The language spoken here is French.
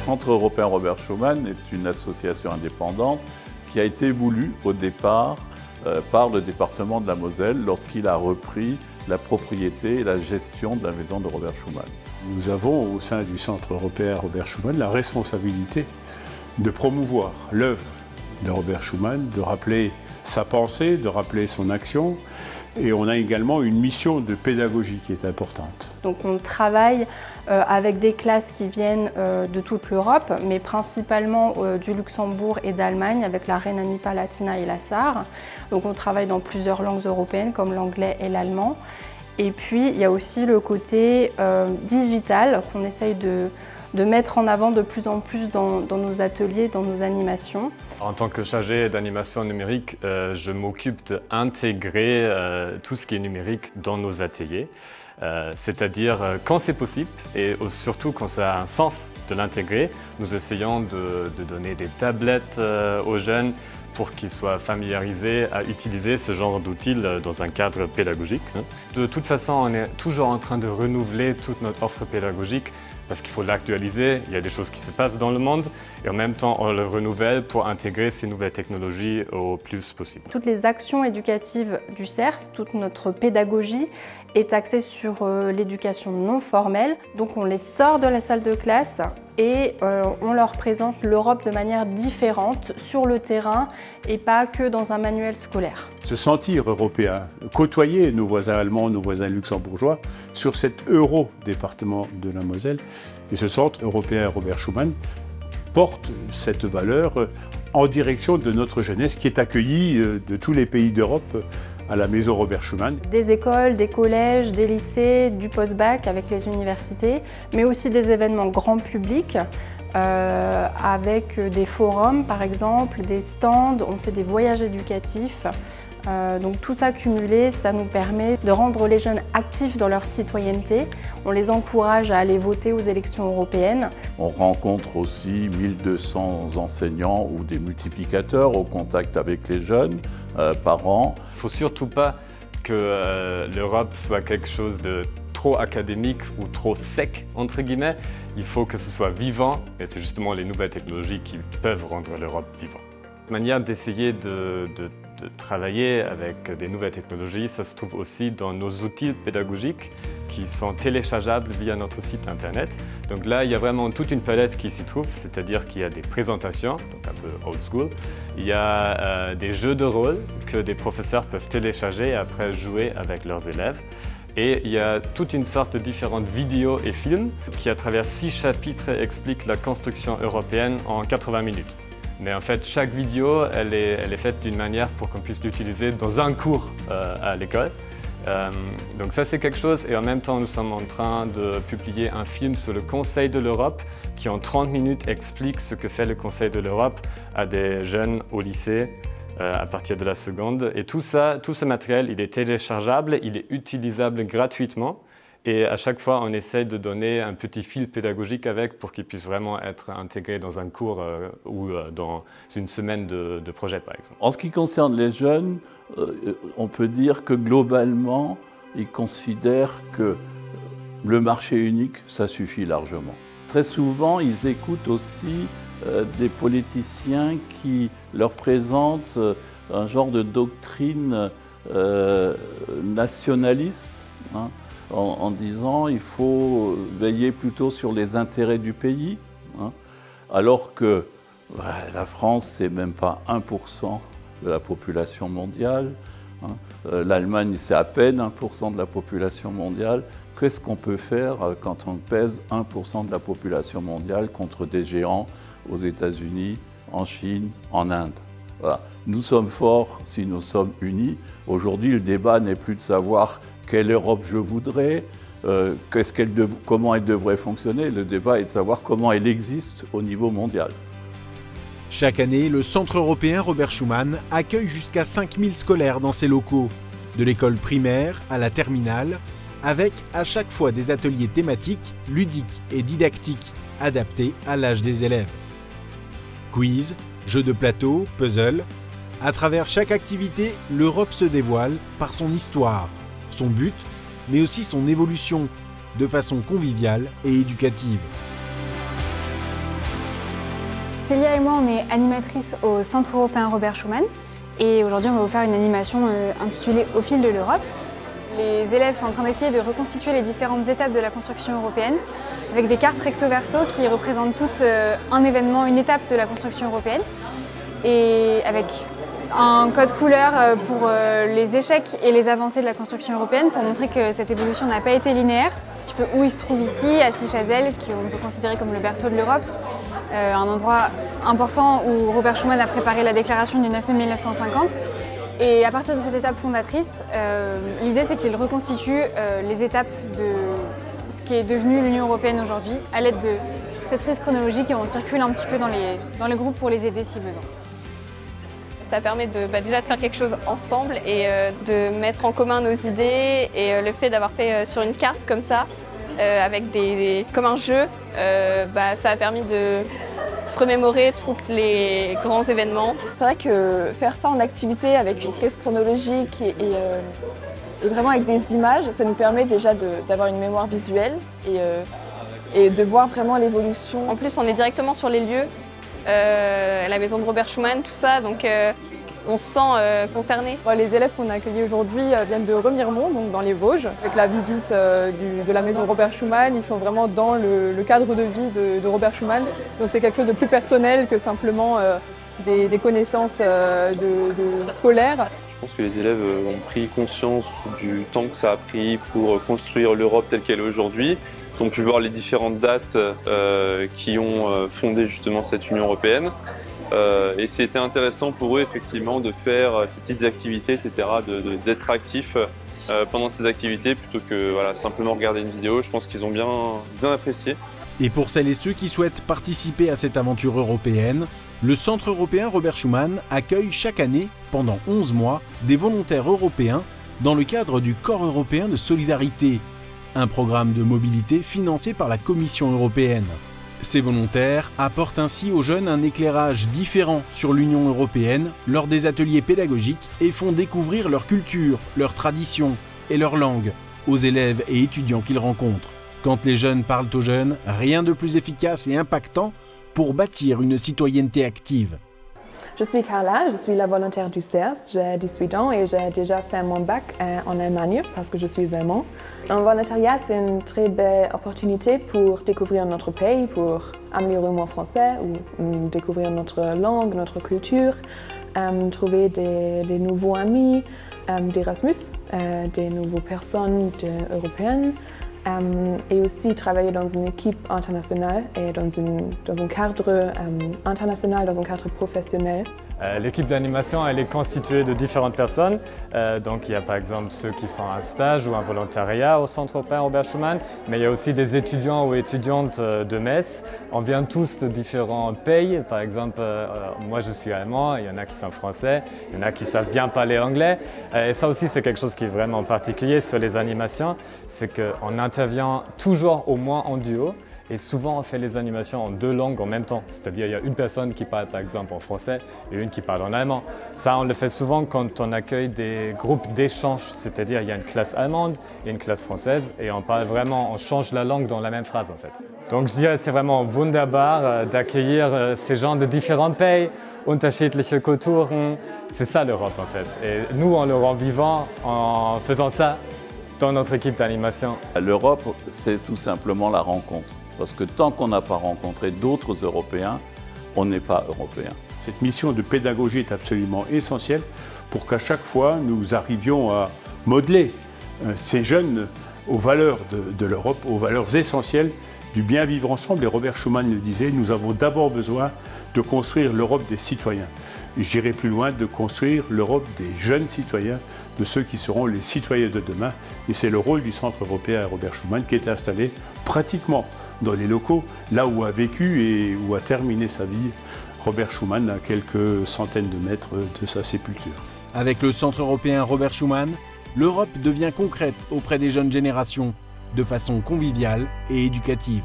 Centre européen Robert Schuman est une association indépendante qui a été voulue au départ par le département de la Moselle lorsqu'il a repris la propriété et la gestion de la maison de Robert Schuman. Nous avons au sein du Centre européen Robert Schuman la responsabilité de promouvoir l'œuvre de Robert Schuman, de rappeler sa pensée, de rappeler son action. Et on a également une mission de pédagogie qui est importante. Donc on travaille avec des classes qui viennent de toute l'Europe, mais principalement du Luxembourg et d'Allemagne avec la Rhénanie-Palatinat et la Sarre. Donc on travaille dans plusieurs langues européennes comme l'anglais et l'allemand. Et puis il y a aussi le côté digital qu'on essaye de mettre en avant de plus en plus dans nos ateliers, dans nos animations. En tant que chargé d'animation numérique, je m'occupe d'intégrer tout ce qui est numérique dans nos ateliers. C'est-à-dire quand c'est possible et surtout quand ça a un sens de l'intégrer, nous essayons de donner des tablettes aux jeunes pour qu'ils soient familiarisés à utiliser ce genre d'outils dans un cadre pédagogique. De toute façon, on est toujours en train de renouveler toute notre offre pédagogique parce qu'il faut l'actualiser, il y a des choses qui se passent dans le monde et en même temps on le renouvelle pour intégrer ces nouvelles technologies au plus possible. Toutes les actions éducatives du CERS, toute notre pédagogie est axée sur l'éducation non formelle. Donc on les sort de la salle de classe et on leur présente l'Europe de manière différente sur le terrain et pas que dans un manuel scolaire. Se sentir européen, côtoyer nos voisins allemands, nos voisins luxembourgeois sur cet euro-département de la Moselle. Et ce centre européen Robert Schuman porte cette valeur en direction de notre jeunesse qui est accueillie de tous les pays d'Europe à la maison Robert Schuman. Des écoles, des collèges, des lycées, du post-bac avec les universités, mais aussi des événements grand public avec des forums par exemple, des stands, on fait des voyages éducatifs. Donc tout ça cumulé, ça nous permet de rendre les jeunes actifs dans leur citoyenneté. On les encourage à aller voter aux élections européennes. On rencontre aussi 1200 enseignants ou des multiplicateurs au contact avec les jeunes par an. Il ne faut surtout pas que l'Europe soit quelque chose de trop académique ou trop sec, entre guillemets. Il faut que ce soit vivant et c'est justement les nouvelles technologies qui peuvent rendre l'Europe vivante. La manière d'essayer de travailler avec des nouvelles technologies, ça se trouve aussi dans nos outils pédagogiques qui sont téléchargeables via notre site internet. Donc là, il y a vraiment toute une palette qui s'y trouve, c'est-à-dire qu'il y a des présentations, donc un peu old school. Il y a des jeux de rôle que des professeurs peuvent télécharger et après jouer avec leurs élèves. Et il y a toute une sorte de différentes vidéos et films qui, à travers 6 chapitres, expliquent la construction européenne en 80 minutes. Mais en fait, chaque vidéo, elle est faite d'une manière pour qu'on puisse l'utiliser dans un cours à l'école. Donc ça, c'est quelque chose. Et en même temps, nous sommes en train de publier un film sur le Conseil de l'Europe qui, en 30 minutes, explique ce que fait le Conseil de l'Europe à des jeunes au lycée à partir de la seconde. Et tout ça, tout ce matériel, il est téléchargeable, il est utilisable gratuitement. Et à chaque fois, on essaie de donner un petit fil pédagogique avec pour qu'il puisse vraiment être intégré dans un cours ou dans une semaine de projet, par exemple. En ce qui concerne les jeunes, on peut dire que globalement, ils considèrent que le marché unique, ça suffit largement. Très souvent, ils écoutent aussi des politiciens qui leur présentent un genre de doctrine nationaliste, hein, en disant il faut veiller plutôt sur les intérêts du pays, hein, alors que la France, c'est même pas 1% de la population mondiale, hein, l'Allemagne, c'est à peine 1% de la population mondiale. Qu'est-ce qu'on peut faire quand on pèse 1% de la population mondiale contre des géants aux États-Unis, en Chine, en Inde? Voilà. Nous sommes forts si nous sommes unis. Aujourd'hui, le débat n'est plus de savoir quelle Europe je voudrais, comment elle devrait fonctionner. Le débat est de savoir comment elle existe au niveau mondial. Chaque année, le Centre européen Robert Schuman accueille jusqu'à 5000 scolaires dans ses locaux, de l'école primaire à la terminale, avec à chaque fois des ateliers thématiques, ludiques et didactiques, adaptés à l'âge des élèves. Quiz, jeux de plateau, puzzle. À travers chaque activité, l'Europe se dévoile par son histoire, son but, mais aussi son évolution, de façon conviviale et éducative. Célia et moi, on est animatrices au Centre européen Robert Schuman. Et aujourd'hui, on va vous faire une animation intitulée « Au fil de l'Europe ». Les élèves sont en train d'essayer de reconstituer les différentes étapes de la construction européenne avec des cartes recto-verso qui représentent toutes un événement, une étape de la construction européenne. Et avec un code couleur pour les échecs et les avancées de la construction européenne pour montrer que cette évolution n'a pas été linéaire. Un petit peu où il se trouve ici, à Sichazel, qu'on peut considérer comme le berceau de l'Europe. Un endroit important où Robert Schuman a préparé la déclaration du 9 mai 1950. Et à partir de cette étape fondatrice, l'idée c'est qu'il reconstitue les étapes de ce qui est devenu l'Union européenne aujourd'hui à l'aide de cette frise chronologique et on circule un petit peu dans les groupes pour les aider si besoin. Ça permet déjà de faire quelque chose ensemble et de mettre en commun nos idées et le fait d'avoir fait sur une carte comme ça, avec comme un jeu, ça a permis de se remémorer tous les grands événements. C'est vrai que faire ça en activité avec une frise chronologique et vraiment avec des images, ça nous permet déjà d'avoir une mémoire visuelle et de voir vraiment l'évolution. En plus, on est directement sur les lieux, la maison de Robert Schuman, tout ça, donc on se sent concerné. Les élèves qu'on a accueillis aujourd'hui viennent de Remiremont, donc dans les Vosges. Avec la visite de la maison Robert Schuman, ils sont vraiment dans le cadre de vie de Robert Schuman. Donc c'est quelque chose de plus personnel que simplement des connaissances scolaires. Je pense que les élèves ont pris conscience du temps que ça a pris pour construire l'Europe telle qu'elle est aujourd'hui. Ils ont pu voir les différentes dates qui ont fondé justement cette Union européenne. Et c'était intéressant pour eux effectivement de faire ces petites activités, etc., d'être actifs pendant ces activités plutôt que simplement regarder une vidéo. Je pense qu'ils ont bien apprécié. Et pour celles et ceux qui souhaitent participer à cette aventure européenne, le Centre européen Robert Schuman accueille chaque année, pendant 11 mois, des volontaires européens dans le cadre du Corps européen de solidarité, un programme de mobilité financé par la Commission européenne. Ces volontaires apportent ainsi aux jeunes un éclairage différent sur l'Union européenne lors des ateliers pédagogiques et font découvrir leur culture, leurs traditions et leur langue aux élèves et étudiants qu'ils rencontrent. Quand les jeunes parlent aux jeunes, rien de plus efficace et impactant pour bâtir une citoyenneté active. Je suis Carla, je suis la volontaire du CERS, j'ai 18 ans et j'ai déjà fait mon bac en Allemagne parce que je suis allemand. Un volontariat, c'est une très belle opportunité pour découvrir notre pays, pour améliorer mon français ou découvrir notre langue, notre culture, trouver des nouveaux amis, d'Erasmus, des nouvelles personnes européennes. Et aussi travailler dans une équipe internationale et dans un cadre international, dans un cadre professionnel. L'équipe d'animation elle est constituée de différentes personnes. Donc il y a par exemple ceux qui font un stage ou un volontariat au Centre européen Robert Schuman, mais il y a aussi des étudiants ou étudiantes de Metz. On vient tous de différents pays. Par exemple, moi je suis allemand, il y en a qui sont français, il y en a qui savent bien parler anglais. Et ça aussi c'est quelque chose qui est vraiment particulier sur les animations, c'est qu'on intervient toujours au moins en duo. Et souvent, on fait les animations en deux langues en même temps. C'est-à-dire, il y a une personne qui parle par exemple en français et une qui parle en allemand. Ça, on le fait souvent quand on accueille des groupes d'échange. C'est-à-dire, il y a une classe allemande et une classe française et on parle vraiment, on change la langue dans la même phrase en fait. Donc, je dirais que c'est vraiment wunderbar d'accueillir ces gens de différents pays, unterschiedliche Kulturen. C'est ça l'Europe en fait. Et nous, on le rend vivant en faisant ça dans notre équipe d'animation. L'Europe, c'est tout simplement la rencontre. Parce que tant qu'on n'a pas rencontré d'autres Européens, on n'est pas Européen. Cette mission de pédagogie est absolument essentielle pour qu'à chaque fois, nous arrivions à modeler ces jeunes aux valeurs de l'Europe, aux valeurs essentielles du bien vivre ensemble. Et Robert Schuman le disait, nous avons d'abord besoin de construire l'Europe des citoyens. Et j'irai plus loin, de construire l'Europe des jeunes citoyens, de ceux qui seront les citoyens de demain. Et c'est le rôle du Centre européen Robert Schuman qui est installé pratiquement dans les locaux, là où a vécu et où a terminé sa vie Robert Schuman, à quelques centaines de mètres de sa sépulture. Avec le Centre européen Robert Schuman, l'Europe devient concrète auprès des jeunes générations, de façon conviviale et éducative.